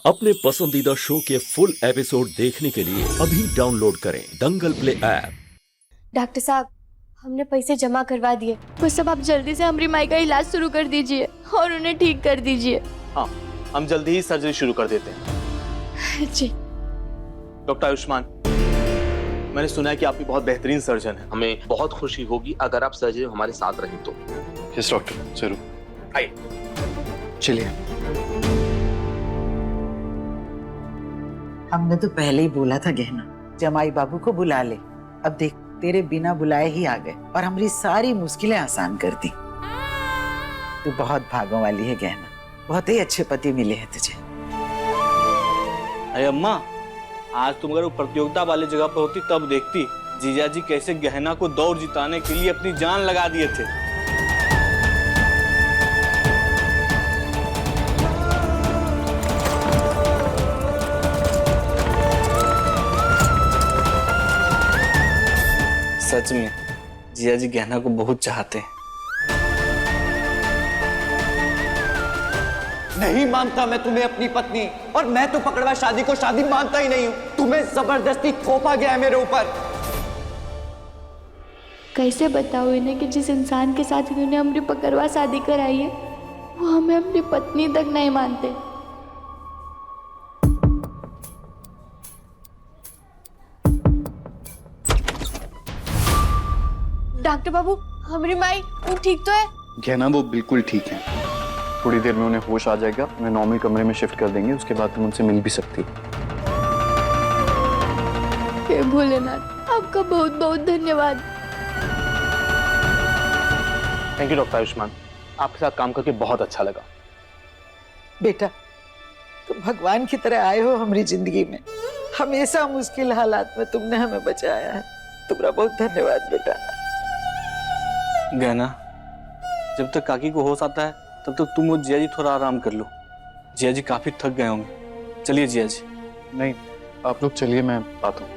अपने पसंदीदा शो के फुल एपिसोड देखने के लिए अभी डाउनलोड करें दंगल प्ले ऐप। डॉक्टर साहब, हमने पैसे जमा करवा दिए, बस अब आप जल्दी से हमारी माई का इलाज शुरू कर दीजिए और उन्हें ठीक कर दीजिए। हाँ, हम जल्दी ही सर्जरी शुरू कर देते हैं। जी डॉक्टर आयुष्मान, मैंने सुना है कि आप भी बहुत बेहतरीन सर्जन हैं। हमें बहुत खुशी होगी अगर आप सर्जरी हमारे साथ रहें तो। यस डॉक्टर, जरूर आइए। चलिए। हमने तो पहले ही बोला था गहना, जमाई बाबू को बुला ले। अब देख, तेरे बिना बुलाए ही आ गए और हमारी सारी मुश्किलें आसान कर दी। तू बहुत भागों वाली है गहना, बहुत ही अच्छे पति मिले हैं तुझे। अरे अम्मा, आज तुम अगर वो प्रतियोगिता वाली जगह पर होती तब देखती जीजा जी कैसे गहना को दौड़ जिताने के लिए अपनी जान लगा दिए थे। सच में जिया जी गहना को बहुत चाहते हैं। नहीं मानता मैं तुम्हें अपनी पत्नी, और मैं तो पकड़वा शादी को शादी मानता ही नहीं हूँ। तुम्हें जबरदस्ती थोपा गया है मेरे ऊपर। कैसे बताओ इन्हें कि जिस इंसान के साथ इन्होंने हमारी पकड़वा शादी कराई है वो हमें अपनी पत्नी तक नहीं मानते। डॉक्टर बाबू, हमारी माई वो ठीक तो है? गहना वो बिल्कुल ठीक है। थोड़ी देर में उन्हें होश आ जाएगा, उन्हें नॉर्मल कमरे में शिफ्ट कर देंगे, उसके बाद तुम उनसे मिल भी सकती। हे भोलेनाथ, आपका बहुत बहुत धन्यवाद। थैंक यू डॉक्टर आयुष्मान, आपके साथ काम करके बहुत अच्छा लगा। बेटा, तुम भगवान की तरह आए हो हमारी जिंदगी में। हमेशा मुश्किल हालात में तुमने हमें बचाया है। तुम्हारा बहुत धन्यवाद बेटा। गहना, जब तक काकी को होश आता है तब तक तुम और जिया जी थोड़ा आराम कर लो। जिया जी काफी थक गए होंगे। चलिए जिया जी। नहीं, आप लोग चलिए, मैं आता हूँ।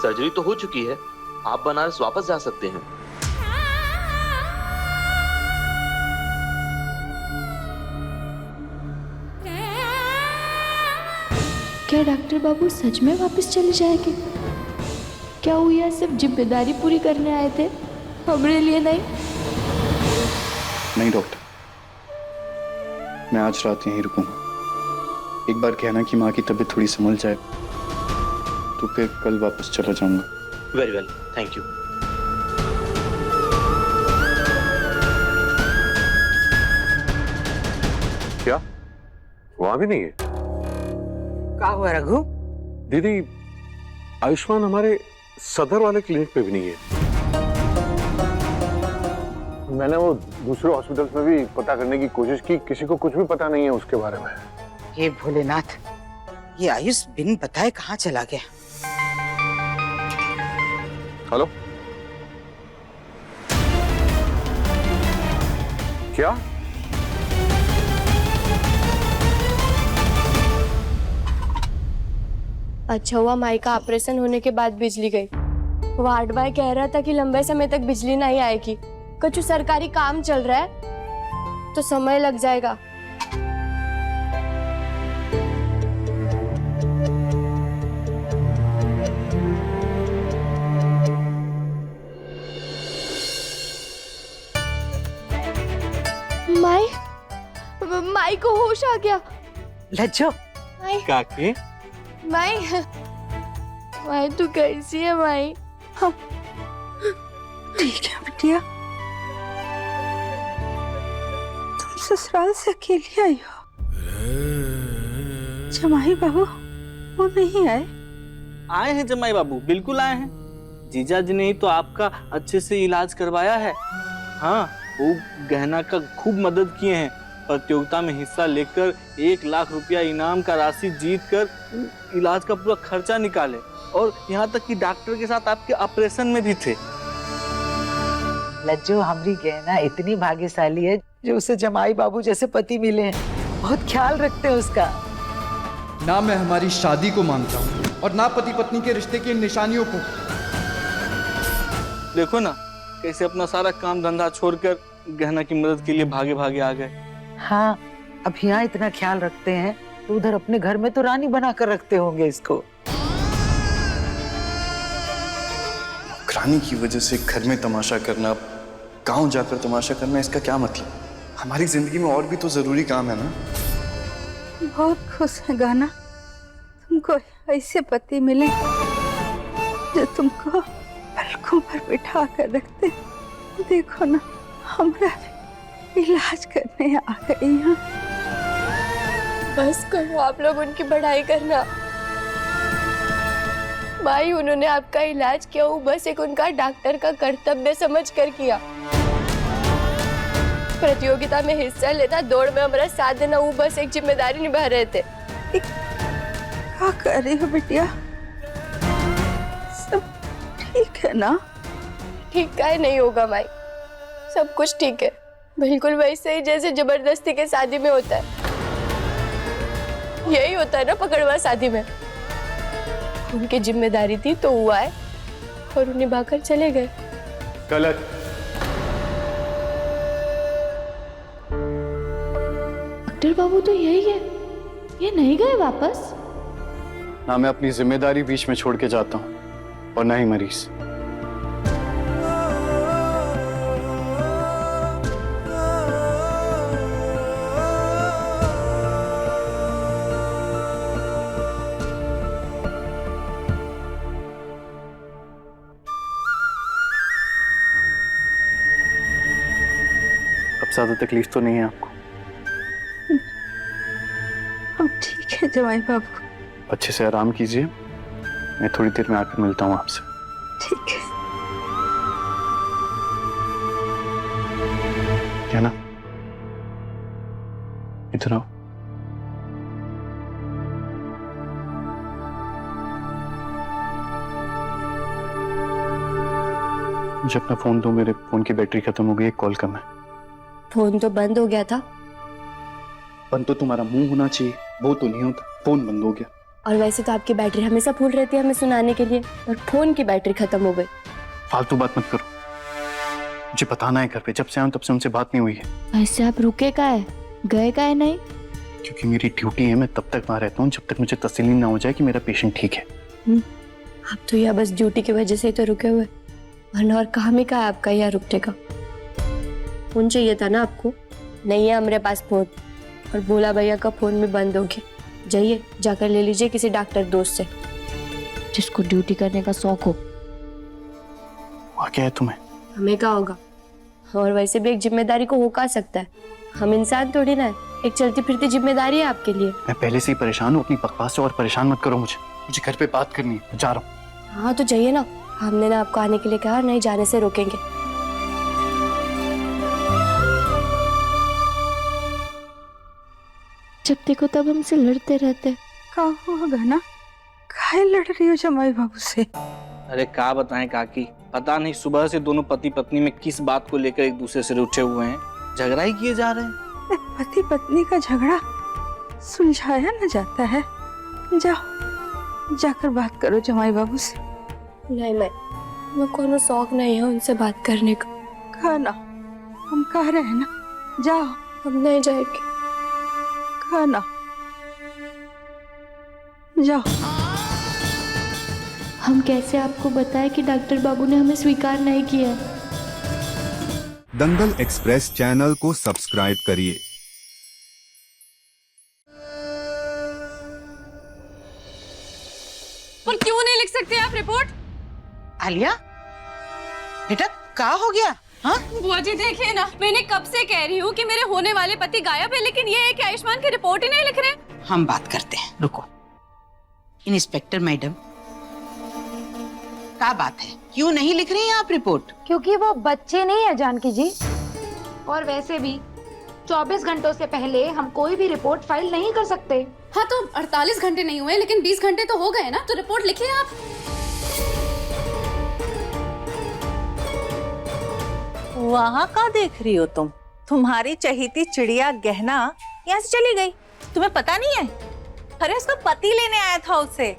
सर्जरी तो हो चुकी है, आप बनारस वापस जा सकते हैं। क्या डॉक्टर बाबू सच में वापस चले जाएंगे? क्या वो यहाँ सिर्फ जिम्मेदारी पूरी करने आए थे, हमारे लिए नहीं? नहीं डॉक्टर, मैं आज रात यहीं रुकूंगा। एक बार कहना कि माँ की तबीयत थोड़ी संभल जाए तो फिर कल वापस चला जाऊंगा। Very well, thank you. क्या वहां भी नहीं है? क्या हुआ रघु? दीदी, आयुष्मान हमारे सदर वाले क्लिनिक पे भी नहीं है। मैंने वो दूसरे हॉस्पिटल्स में भी पता करने की कोशिश की, किसी को कुछ भी पता नहीं है उसके बारे में। हे भोलेनाथ, ये आयुष बिन बताए कहाँ चला गया? हेलो, क्या? अच्छा हुआ माई का ऑपरेशन होने के बाद बिजली गई। वार्ड बॉय कह रहा था कि लंबे समय तक बिजली नहीं आएगी। कुछ सरकारी काम चल रहा है तो समय लग जाएगा। माई को होश आ गया। लज्जो, काकी, माई तू कैसी है माई? ठीक है बिटिया। तुम ससुराल से अकेली आई हो? जमाई बाबू वो नहीं आए? आए हैं जमाई बाबू, बिल्कुल आए हैं। जीजा जी ने ही तो आपका अच्छे से इलाज करवाया है। हाँ, वो गहना का खूब मदद किए हैं। प्रतियोगिता में हिस्सा लेकर 1 लाख रुपया इनाम का राशि जीतकर इलाज का पूरा खर्चा निकाले, और यहाँ तक कि डॉक्टर के साथ आपके ऑपरेशन में भी थे। लज्जो, हमारी गहना इतनी भाग्यशाली है जो उसे जमाई बाबू जैसे पति मिले हैं। बहुत ख्याल रखते हैं उसका। ना मैं हमारी शादी को मानता हूँ और ना पति पत्नी के रिश्ते की निशानियों को। देखो ना कैसे अपना सारा काम धंधा छोड़कर गहना की मदद के लिए भागे भागे आ गए। हाँ, अब यहाँ इतना ख्याल रखते हैं तो उधर अपने घर में तो रानी बना कर रखते होंगे इसको। रानी की वजह से घर में तमाशा करना, गांव जाकर तमाशा करना, इसका क्या मतलब? हमारी जिंदगी में और भी तो जरूरी काम है ना। बहुत खुश है गाना, तुमको ऐसे पति मिले जो तुमको पलकों पर बिठा कर रखते। देखो ना, हमरा इलाज करने आ गई यहाँ। बस करो आप लोग उनकी बढ़ाई करना। भाई उन्होंने आपका इलाज किया, वो बस एक उनका डॉक्टर का कर्तव्य समझ कर किया। प्रतियोगिता में हिस्सा लेना, दौड़ में हमारा साथ देना, वो बस एक जिम्मेदारी निभा रहे थे। क्या कर रही हो बिटिया? सब ठीक है ना? ठीक का नहीं होगा माई, सब कुछ ठीक है, बिल्कुल वैसे ही जैसे जबरदस्ती के शादी में होता है। यही होता है ना पकड़वा शादी में। उनकी जिम्मेदारी थी तो वो आए और उन्हें निभाकर चले गए। गलत। डॉक्टर बाबू तो यही है, ये नहीं गए वापस। ना मैं अपनी जिम्मेदारी बीच में छोड़ के जाता हूँ और ना ही मरीज। अब ज्यादा तकलीफ तो नहीं है आपको? हम ठीक है जमाई बाबू। अच्छे से आराम कीजिए, मैं थोड़ी देर में आकर मिलता हूँ आपसे। ठीक है। क्या ना, इधर आओ। मुझे अपना फोन दो, मेरे फोन की बैटरी खत्म हो गई है, कॉल कम है। फोन तो बंद हो गया था। बंद तो तुम्हारा मुंह होना चाहिए, वो तो नहीं होता, फोन बंद हो गया। और वैसे तो आपकी बैटरी हमेशा फुल रहती है हमें सुनाने के लिए, और फोन की बैटरी खत्म हो गई। फालतू बात मत करो, मुझे बताना है घर पे, जब से आऊं तब से उनसे बात नहीं हुई है। ऐसे आप रुके का है, गए का है नहीं? क्योंकि मेरी ड्यूटी है, मैं तब तक वहां रहता हूँ जब तक मुझे तसल्ली ना हो जाए कि मेरा पेशेंट ठीक है। आप तो यह बस ड्यूटी की वजह से ही तो रुके हुए, वरना और काम ही का है आपका यहाँ रुकने का। फोन चाहिए था ना आपको? नहीं है हमारे पास फोन, और बोला भैया का फोन भी बंद हो गया। जाइए जाकर ले लीजिए किसी डॉक्टर दोस्त से जिसको ड्यूटी करने का शौक हो। हुआ क्या है तुम्हें? हमें क्या होगा, और वैसे भी एक जिम्मेदारी को हो का सकता है, हम इंसान थोड़ी ना है, एक चलती फिरती जिम्मेदारी है आपके लिए। मैं पहले से ही परेशान हूँ, अपनी बकवास से और परेशान मत करो मुझे घर पे बात करनी है, जा रहा हूँ। हाँ तो जाइए ना, हमने ना आपको आने के लिए कहा, नहीं जाने से रोकेंगे। जब देखो तब हमसे लड़ते रहते। क्या हुआ गाना? काहे लड़ रही हो जमाई बाबू से? अरे क्या बताएं काकी, पता नहीं सुबह से दोनों पति पत्नी में किस बात को लेकर एक दूसरे से रूठे हुए हैं, झगड़ा ही किए जा रहे हैं। पति पत्नी का झगड़ा सुलझाया न जाता है। जाओ जाकर बात करो जमाई बाबू से। नहीं मैं कोनो शौक नहीं है उनसे बात करने का। खाना हम कह रहे हैं ना, जाओ। हम नहीं जाएंगे। खाना जाओ। हम कैसे आपको बताएं कि डॉक्टर बाबू ने हमें स्वीकार नहीं किया। दंगल एक्सप्रेस चैनल को सब्सक्राइब करिए। पर क्यों नहीं लिख सकते आप रिपोर्ट? आलिया बेटा क्या हो गया? हाँ बुआ जी देखिए ना, मैंने कब से कह रही हूँ कि मेरे होने वाले पति गायब है, लेकिन ये है कि आयुष्मान की रिपोर्ट ही नहीं लिख रहे। हम बात करते हैं, रुको। इंस्पेक्टर मैडम, क्या बात है, क्यों नहीं लिख रही हैं आप रिपोर्ट? क्योंकि वो बच्चे नहीं है जानकी जी, और वैसे भी 24 घंटों से पहले हम कोई भी रिपोर्ट फाइल नहीं कर सकते। हाँ तो 48 घंटे नहीं हुए, लेकिन 20 घंटे तो हो गए ना, तो रिपोर्ट लिखिए आप। वहाँ का देख रही हो तुम? तुम्हारी चहेती चिड़िया गहना यहाँ से चली गई, तुम्हें पता नहीं है? अरे उसका पति लेने आया था उसे।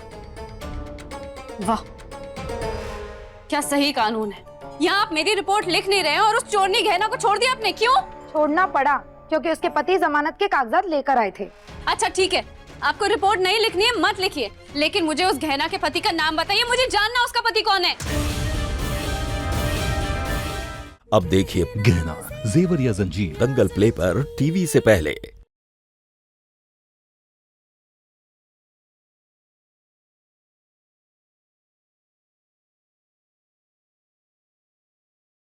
वाह क्या सही कानून है, यहाँ आप मेरी रिपोर्ट लिख नहीं रहे हैं और उस चोरनी गहना को छोड़ दिया आपने, क्यों? छोड़ना पड़ा क्योंकि उसके पति जमानत के कागजात लेकर आए थे। अच्छा ठीक है, आपको रिपोर्ट नहीं लिखनी है मत लिखिए, लेकिन मुझे उस गहना के पति का नाम बताइए, मुझे जानना उसका पति कौन है। अब देखिए गहना, जेवर या जंजीर, दंगल प्ले पर टीवी से पहले।